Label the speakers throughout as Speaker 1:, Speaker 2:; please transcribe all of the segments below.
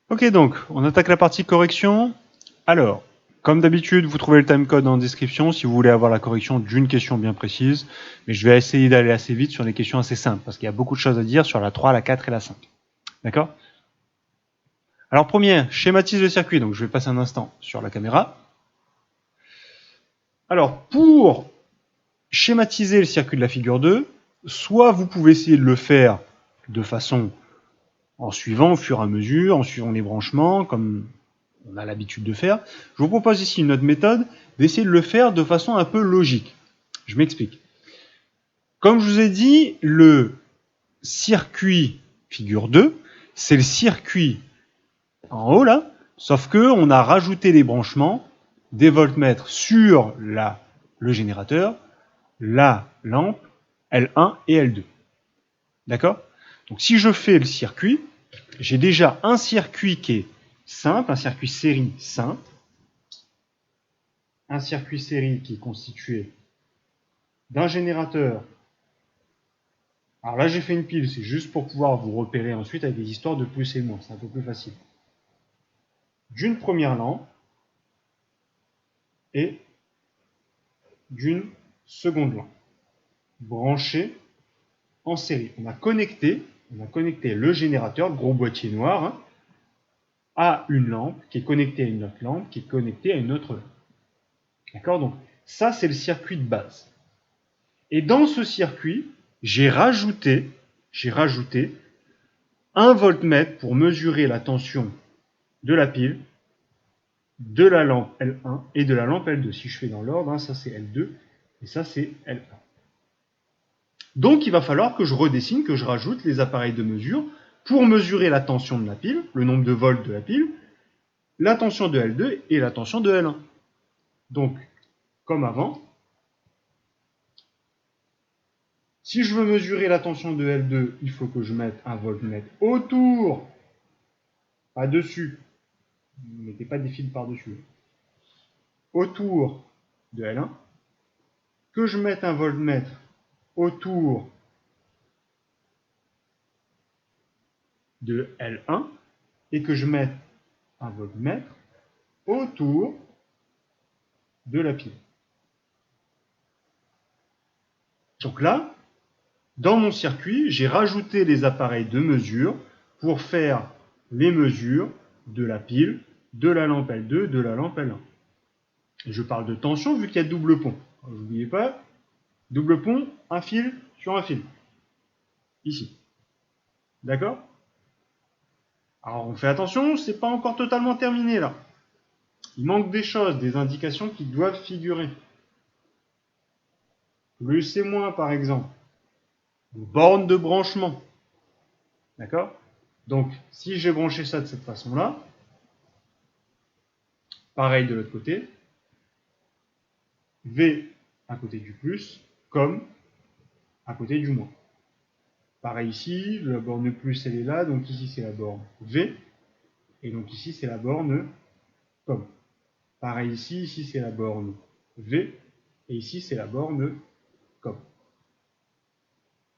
Speaker 1: Ok, donc, on attaque la partie correction. Alors, comme d'habitude, vous trouvez le timecode en description si vous voulez avoir la correction d'une question bien précise. Mais je vais essayer d'aller assez vite sur les questions assez simples, parce qu'il y a beaucoup de choses à dire sur la 3, la 4 et la 5. D'accord? Alors, première, schématise le circuit. Donc, je vais passer un instant sur la caméra. Alors, pour schématiser le circuit de la figure 2, soit vous pouvez essayer de le faire de façon en suivant au fur et à mesure, en suivant les branchements, comme on a l'habitude de faire. Je vous propose ici une autre méthode, d'essayer de le faire de façon un peu logique. Je m'explique. Comme je vous ai dit, le circuit figure 2, c'est le circuit en haut là, sauf que on a rajouté les branchements des voltmètres sur le générateur, la lampe L1 et L2. D'accord? Donc si je fais le circuit, j'ai déjà un circuit qui est simple, un circuit série simple, un circuit série qui est constitué d'un générateur. Alors là, j'ai fait une pile, c'est juste pour pouvoir vous repérer ensuite avec des histoires de plus et moins, c'est un peu plus facile. D'une première lampe et d'une seconde lampe, branchées en série. On a connecté le générateur, le gros boîtier noir, à une lampe qui est connectée à une autre lampe, qui est connectée à une autre lampe. D'accord? Donc ça, c'est le circuit de base. Et dans ce circuit, j'ai rajouté un voltmètre pour mesurer la tension de la pile, de la lampe L1 et de la lampe L2. Si je fais dans l'ordre, ça c'est L2 et ça c'est L1. Donc il va falloir que je redessine, que je rajoute les appareils de mesure pour mesurer la tension de la pile, le nombre de volts de la pile, la tension de L2 et la tension de L1. Donc, comme avant, si je veux mesurer la tension de L2, il faut que je mette un voltmètre autour, pas dessus, ne mettez pas des fils par-dessus, autour de L1, que je mette un voltmètre autour de L1 et que je mette un voltmètre autour de la pile. Donc là, dans mon circuit, j'ai rajouté les appareils de mesure pour faire les mesures de la pile, de la lampe L2, de la lampe L1. Je parle de tension vu qu'il y a double pont. N'oubliez pas, double pont, un fil sur un fil. Ici. D'accord? Alors on fait attention, c'est pas encore totalement terminé là. Il manque des choses, des indications qui doivent figurer. Le C- par exemple. Borne de branchement. D'accord? Donc, si j'ai branché ça de cette façon-là, pareil de l'autre côté, V à côté du plus, comme à côté du moins. Pareil ici, la borne plus elle est là, donc ici c'est la borne V, et donc ici c'est la borne comme. Pareil ici, ici c'est la borne V, et ici c'est la borne comme.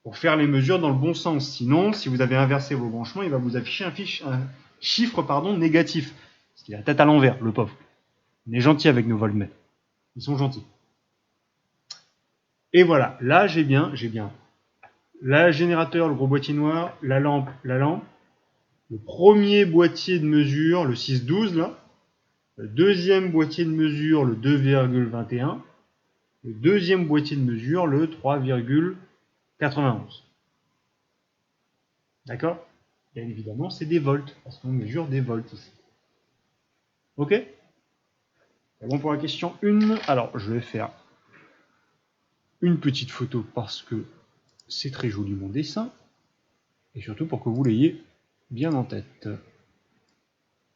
Speaker 1: Pour faire les mesures dans le bon sens, sinon si vous avez inversé vos branchements, il va vous afficher un chiffre négatif, parce qu'il a la tête à l'envers, le pauvre. On est gentil avec nos voltmètres, ils sont gentils. Et voilà, là j'ai bien le générateur, le gros boîtier noir, la lampe, le premier boîtier de mesure, le 612 là, le deuxième boîtier de mesure, le 2,21, le deuxième boîtier de mesure, le 3,91. D'accord? Bien évidemment, c'est des volts, parce qu'on mesure des volts ici. Ok? C'est bon pour la question 1. Alors, je vais faire une petite photo parce que c'est très joli mon dessin, et surtout pour que vous l'ayez bien en tête.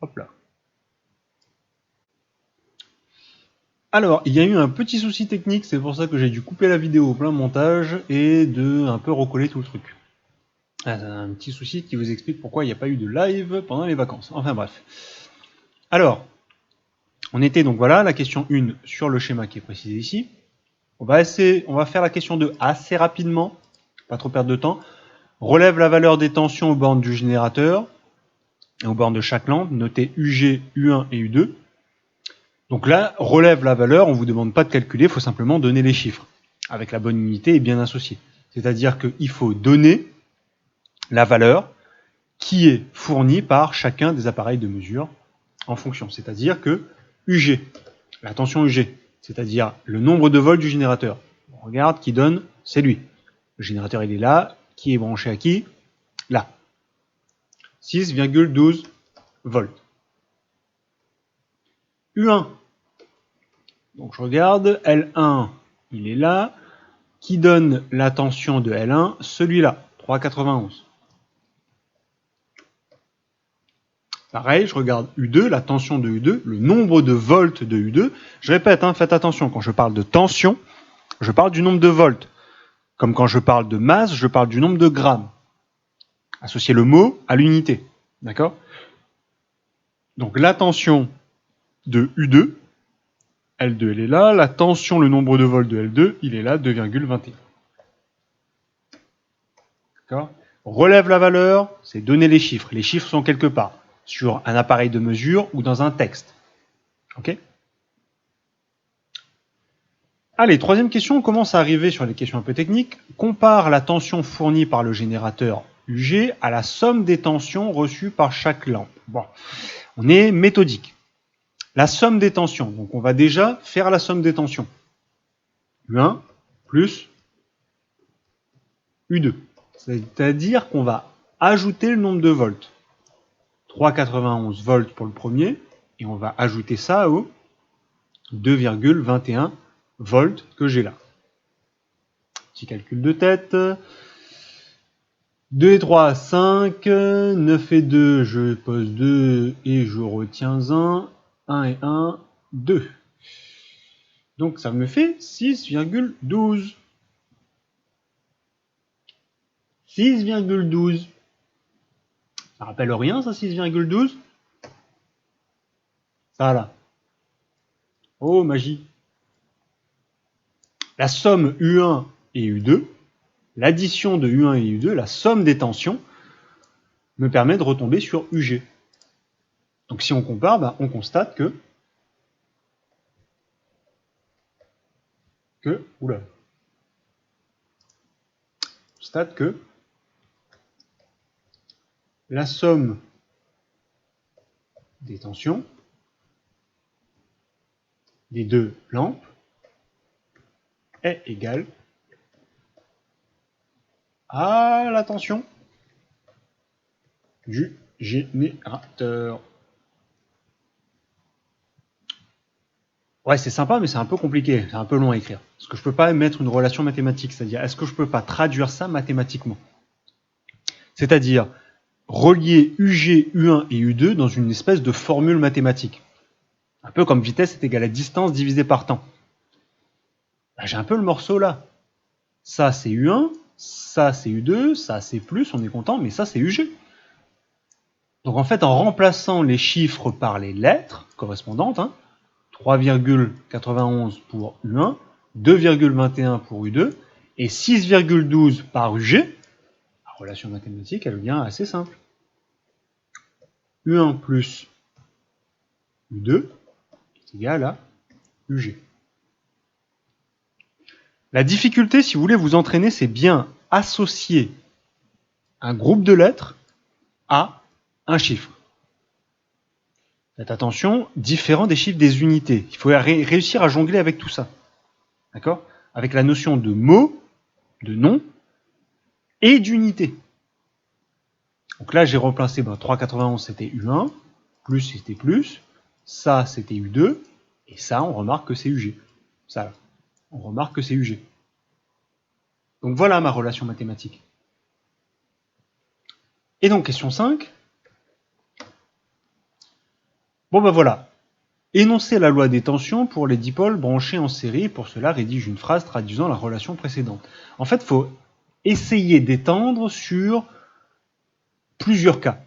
Speaker 1: Hop là. Alors, il y a eu un petit souci technique, c'est pour ça que j'ai dû couper la vidéo au plein montage et de un peu recoller tout le truc. Un petit souci qui vous explique pourquoi il n'y a pas eu de live pendant les vacances. Enfin bref. Alors, on était donc voilà, la question 1 sur le schéma qui est précisé ici. On va faire la question 2 assez rapidement, pas trop perdre de temps. Relève la valeur des tensions aux bornes du générateur. Et aux bornes de chaque lampe, notez UG, U1 et U2. Donc là, relève la valeur, on ne vous demande pas de calculer, il faut simplement donner les chiffres, avec la bonne unité et bien associée. C'est-à-dire qu'il faut donner la valeur qui est fournie par chacun des appareils de mesure en fonction. C'est-à-dire que UG, la tension UG, c'est-à-dire le nombre de volts du générateur. On regarde qui donne, c'est lui. Le générateur, il est là. Qui est branché à qui? Là. 6,12 volts. U1. Donc je regarde, L1, il est là. Qui donne la tension de L1? Celui-là, 3,91. Pareil, je regarde U2, la tension de U2, le nombre de volts de U2. Je répète, faites attention, quand je parle de tension, je parle du nombre de volts. Comme quand je parle de masse, je parle du nombre de grammes. Associez le mot à l'unité. D'accord? Donc la tension de U2, L2, elle est là. La tension, le nombre de volts de L2, il est là, 2,21. D'accord? On relève la valeur, c'est donner les chiffres. Les chiffres sont quelque part, sur un appareil de mesure ou dans un texte. Ok? Allez, troisième question, on commence à arriver sur les questions un peu techniques. Compare la tension fournie par le générateur UG à la somme des tensions reçues par chaque lampe. Bon, on est méthodique. La somme des tensions, donc on va déjà faire la somme des tensions. U1 plus U2. C'est-à-dire qu'on va ajouter le nombre de volts. 3,91 volts pour le premier, et on va ajouter ça au 2,21 volts que j'ai là. Petit calcul de tête. 2 et 3, 5. 9 et 2, je pose 2 et je retiens 1. 1 et 1, 2. Donc ça me fait 6,12. 6,12. Ça rappelle rien, ça, 6,12? Ça, là. Oh, magie. La somme U1 et U2, l'addition de U1 et U2, la somme des tensions, me permet de retomber sur UG. Donc si on compare, on constate que oula, on constate que la somme des tensions des deux lampes est égale à la tension du générateur. Ouais, c'est sympa, mais c'est un peu compliqué, c'est un peu long à écrire. Parce que je ne peux pas mettre une relation mathématique, c'est-à-dire, est-ce que je ne peux pas traduire ça mathématiquement? C'est-à-dire, relier UG, U1 et U2 dans une espèce de formule mathématique. Un peu comme vitesse est égale à distance divisée par temps. Bah, j'ai un peu le morceau là. Ça, c'est U1, ça, c'est U2, ça, c'est plus, on est content, mais ça, c'est UG. Donc en fait, en remplaçant les chiffres par les lettres correspondantes, 3,91 pour U1, 2,21 pour U2 et 6,12 par UG, la relation mathématique, elle devient assez simple. U1 plus U2 est égal à UG. La difficulté, si vous voulez vous entraîner, c'est bien associer un groupe de lettres à un chiffre. Faites attention, différent des chiffres des unités. Il faut réussir à jongler avec tout ça. D'accord? Avec la notion de mot, de nom et d'unité. Donc là, j'ai remplacé 3,91, c'était U1, plus c'était plus, ça c'était U2, et ça, on remarque que c'est UG. Ça, on remarque que c'est UG. Donc voilà ma relation mathématique. Et donc, question 5. Bon ben voilà. Énoncer la loi des tensions pour les dipôles branchés en série. Pour cela, rédige une phrase traduisant la relation précédente. En fait, il faut essayer d'étendre sur plusieurs cas.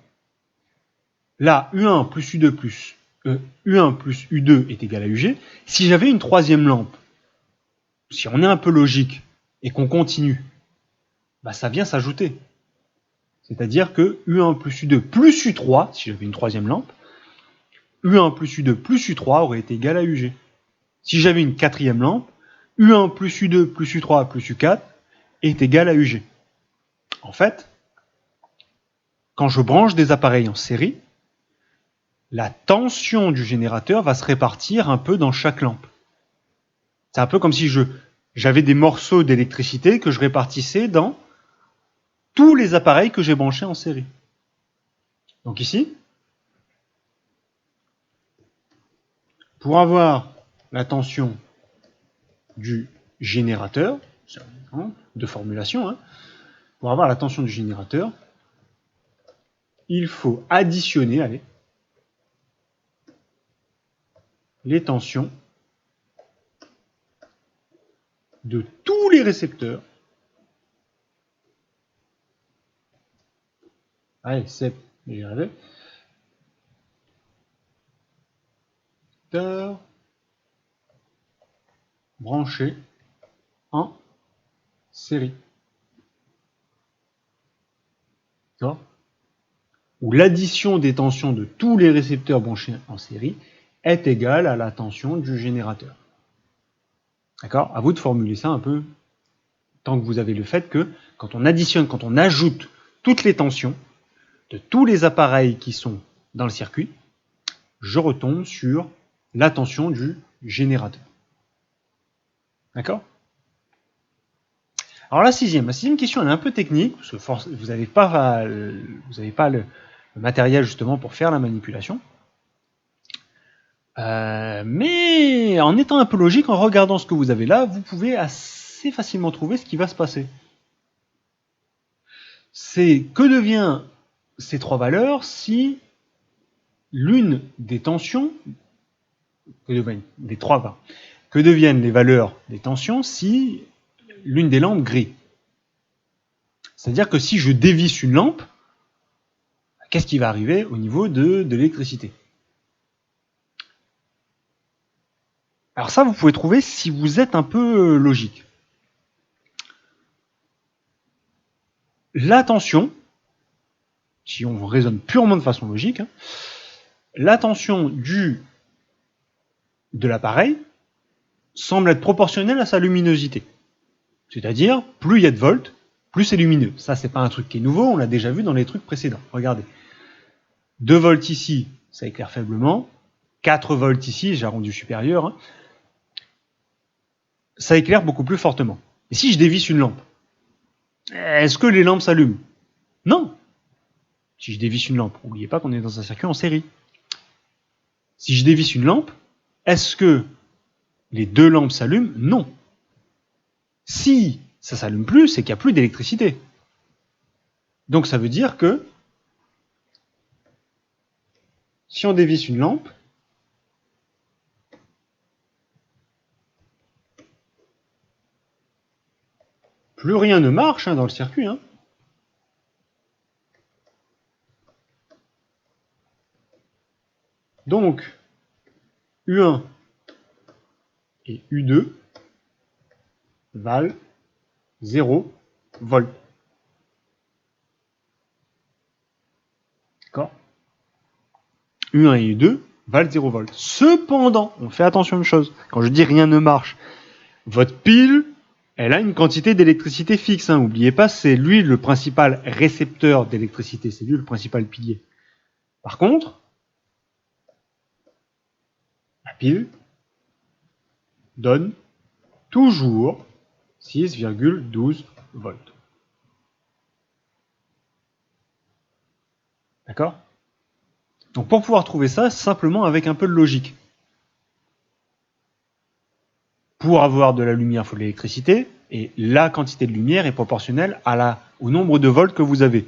Speaker 1: Là, U1 plus U2 plus U1 plus U2 est égal à UG. Si j'avais une troisième lampe, si on est un peu logique et qu'on continue, ça vient s'ajouter. C'est-à-dire que U1 plus U2 plus U3, si j'avais une troisième lampe, U1 plus U2 plus U3 aurait été égal à UG. Si j'avais une quatrième lampe, U1 plus U2 plus U3 plus U4 est égal à UG. En fait, quand je branche des appareils en série, la tension du générateur va se répartir un peu dans chaque lampe. C'est un peu comme si j'avais des morceaux d'électricité que je répartissais dans tous les appareils que j'ai branchés en série. Donc ici, pour avoir la tension du générateur, c'est un exemple de formulation, hein, pour avoir la tension du générateur, il faut additionner les tensions de tous les récepteurs. Allez, c'est branchés en série. D'accord ? Où l'addition des tensions de tous les récepteurs branchés en série est égale à la tension du générateur. D'accord ? À vous de formuler ça un peu, tant que vous avez le fait que quand on additionne, quand on ajoute toutes les tensions de tous les appareils qui sont dans le circuit, je retombe sur la tension du générateur. D'accord ? Alors la sixième question, elle est un peu technique, parce que vous n'avez pas le matériel justement pour faire la manipulation. Mais en étant un peu logique, en regardant ce que vous avez là, vous pouvez assez facilement trouver ce qui va se passer. C'est que devient ces trois valeurs si l'une des tensions, que deviennent les valeurs des tensions si l'une des lampes grille. C'est-à-dire que si je dévisse une lampe, qu'est-ce qui va arriver au niveau de l'électricité ? Alors ça, vous pouvez trouver si vous êtes un peu logique. La tension, si on raisonne purement de façon logique, hein, la tension de l'appareil semble être proportionnelle à sa luminosité. C'est-à-dire, plus il y a de volts, plus c'est lumineux. Ça, c'est pas un truc qui est nouveau, on l'a déjà vu dans les trucs précédents. Regardez. 2 volts ici, ça éclaire faiblement. 4 volts ici, j'ai arrondi supérieur, hein, ça éclaire beaucoup plus fortement. Et si je dévisse une lampe, est-ce que les lampes s'allument ? Non. Si je dévisse une lampe, n'oubliez pas qu'on est dans un circuit en série. Si je dévisse une lampe, est-ce que les deux lampes s'allument ? Non. Si ça ne s'allume plus, c'est qu'il n'y a plus d'électricité. Donc ça veut dire que si on dévisse une lampe, plus rien ne marche dans le circuit. Donc, U1 et U2 valent 0 volt. D'accord ? U1 et U2 valent 0 volt. Cependant, on fait attention à une chose. Quand je dis rien ne marche, votre pile, elle a une quantité d'électricité fixe. N'oubliez pas, c'est lui le principal récepteur d'électricité. C'est lui le principal pilier. Par contre, la pile donne toujours 6,12 volts. D'accord ? Donc pour pouvoir trouver ça, simplement avec un peu de logique. Pour avoir de la lumière, il faut de l'électricité, et la quantité de lumière est proportionnelle au nombre de volts que vous avez.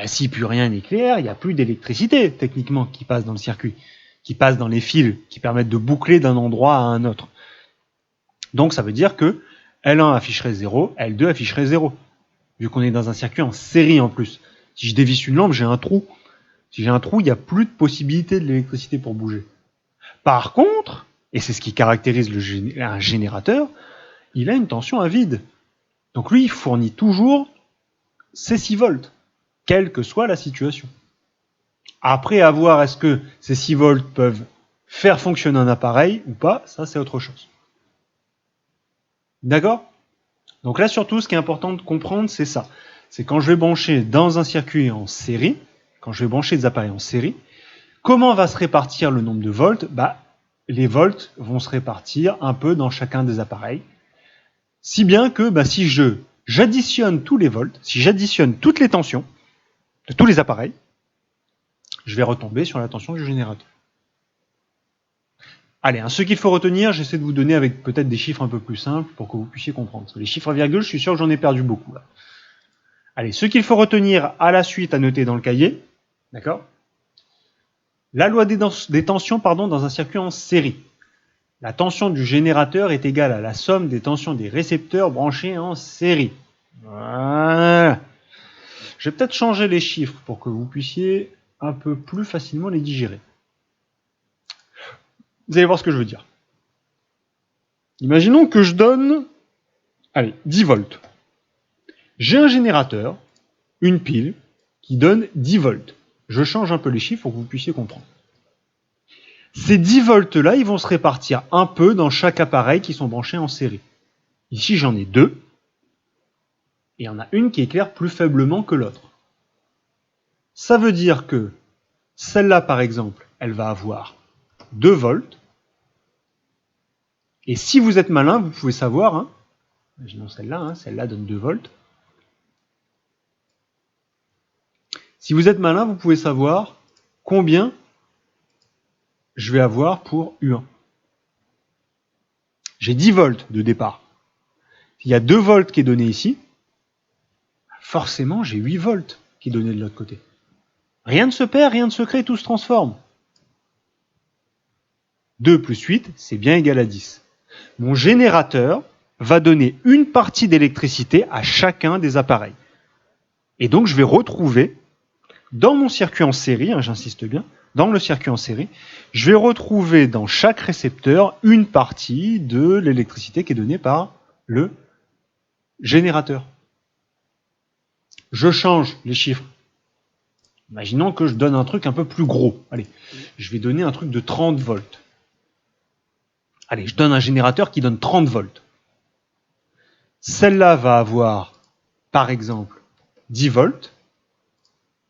Speaker 1: Si plus rien n'éclaire, il n'y a plus d'électricité, techniquement, qui passe dans le circuit, qui passe dans les fils, qui permettent de boucler d'un endroit à un autre. Donc ça veut dire que L1 afficherait 0, L2 afficherait 0. Vu qu'on est dans un circuit en série en plus. Si je dévisse une lampe, j'ai un trou. Si j'ai un trou, il n'y a plus de possibilité de l'électricité pour bouger. Par contre, et c'est ce qui caractérise un générateur, il a une tension à vide. Donc lui, il fournit toujours ses 6 volts. quelle que soit la situation. Après, à voir est-ce que ces 6 volts peuvent faire fonctionner un appareil ou pas, ça c'est autre chose. D'accord? Donc là, surtout, ce qui est important de comprendre, c'est ça. C'est quand je vais brancher dans un circuit en série, quand je vais brancher des appareils en série, comment va se répartir le nombre de volts? Les volts vont se répartir un peu dans chacun des appareils. Si bien que si j'additionne tous les volts, si j'additionne toutes les tensions de tous les appareils, je vais retomber sur la tension du générateur. Allez, ce qu'il faut retenir, j'essaie de vous donner avec peut-être des chiffres un peu plus simples pour que vous puissiez comprendre. Parce que les chiffres à virgule, je suis sûr que j'en ai perdu beaucoup là. Allez, ce qu'il faut retenir à la suite à noter dans le cahier, d'accord? La loi des tensions dans un circuit en série. La tension du générateur est égale à la somme des tensions des récepteurs branchés en série. Voilà. Je vais peut-être changer les chiffres pour que vous puissiez un peu plus facilement les digérer. Vous allez voir ce que je veux dire. Imaginons que je donne 10 volts. J'ai un générateur, une pile, qui donne 10 volts. Je change un peu les chiffres pour que vous puissiez comprendre. Ces 10 volts-là, ils vont se répartir un peu dans chaque appareil qui sont branchés en série. Ici, j'en ai 2. Et il y en a une qui éclaire plus faiblement que l'autre. Ça veut dire que celle-là, par exemple, elle va avoir 2 volts. Et si vous êtes malin, vous pouvez savoir, imaginons celle-là, celle-là donne 2 volts. Si vous êtes malin, vous pouvez savoir combien je vais avoir pour U1. J'ai 10 volts de départ. Il y a 2 volts qui est donné ici. Forcément, j'ai 8 volts qui est donné de l'autre côté. Rien ne se perd, rien ne se crée, tout se transforme. 2 plus 8, c'est bien égal à 10. Mon générateur va donner une partie d'électricité à chacun des appareils. Et donc, je vais retrouver, dans mon circuit en série, j'insiste bien, dans le circuit en série, je vais retrouver dans chaque récepteur une partie de l'électricité qui est donnée par le générateur. Je change les chiffres. Imaginons que je donne un truc un peu plus gros. Allez, je vais donner un truc de 30 volts. Allez, je donne un générateur qui donne 30 volts. Celle-là va avoir, par exemple, 10 volts.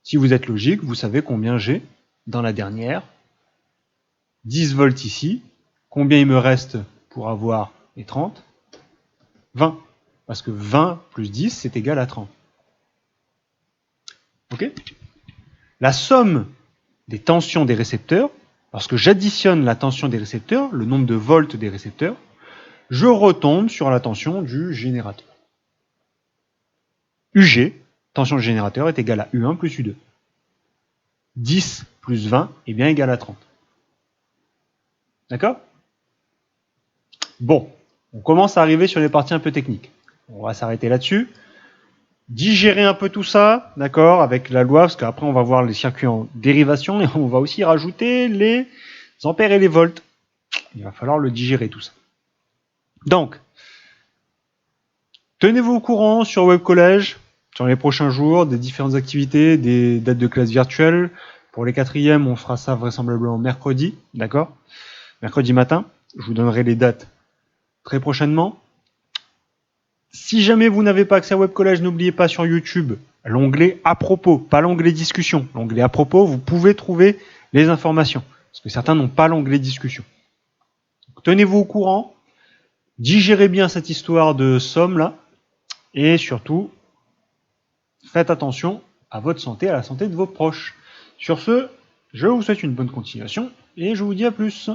Speaker 1: Si vous êtes logique, vous savez combien j'ai dans la dernière. 10 volts ici. Combien il me reste pour avoir les 30 ? 20. Parce que 20 plus 10, c'est égal à 30. Ok ? La somme des tensions des récepteurs, lorsque j'additionne la tension des récepteurs, le nombre de volts des récepteurs, je retombe sur la tension du générateur. UG, tension du générateur, est égale à U1 plus U2. 10 plus 20 est bien égal à 30. D'accord ? Bon, on commence à arriver sur les parties un peu techniques. On va s'arrêter là-dessus. Digérer un peu tout ça, d'accord, avec la loi, parce qu'après on va voir les circuits en dérivation et on va aussi rajouter les ampères et les volts. Il va falloir le digérer tout ça. Donc, tenez-vous au courant sur Web Collège, sur les prochains jours, des différentes activités, des dates de classe virtuelles. Pour les 4e, on fera ça vraisemblablement mercredi, d'accord ? Mercredi matin. Je vous donnerai les dates très prochainement. Si jamais vous n'avez pas accès à Web Collège, n'oubliez pas sur YouTube l'onglet à propos, pas l'onglet discussion. L'onglet à propos, vous pouvez trouver les informations. Parce que certains n'ont pas l'onglet discussion. Donc, tenez-vous au courant. Digérez bien cette histoire de somme là. Et surtout, faites attention à votre santé, à la santé de vos proches. Sur ce, je vous souhaite une bonne continuation et je vous dis à plus.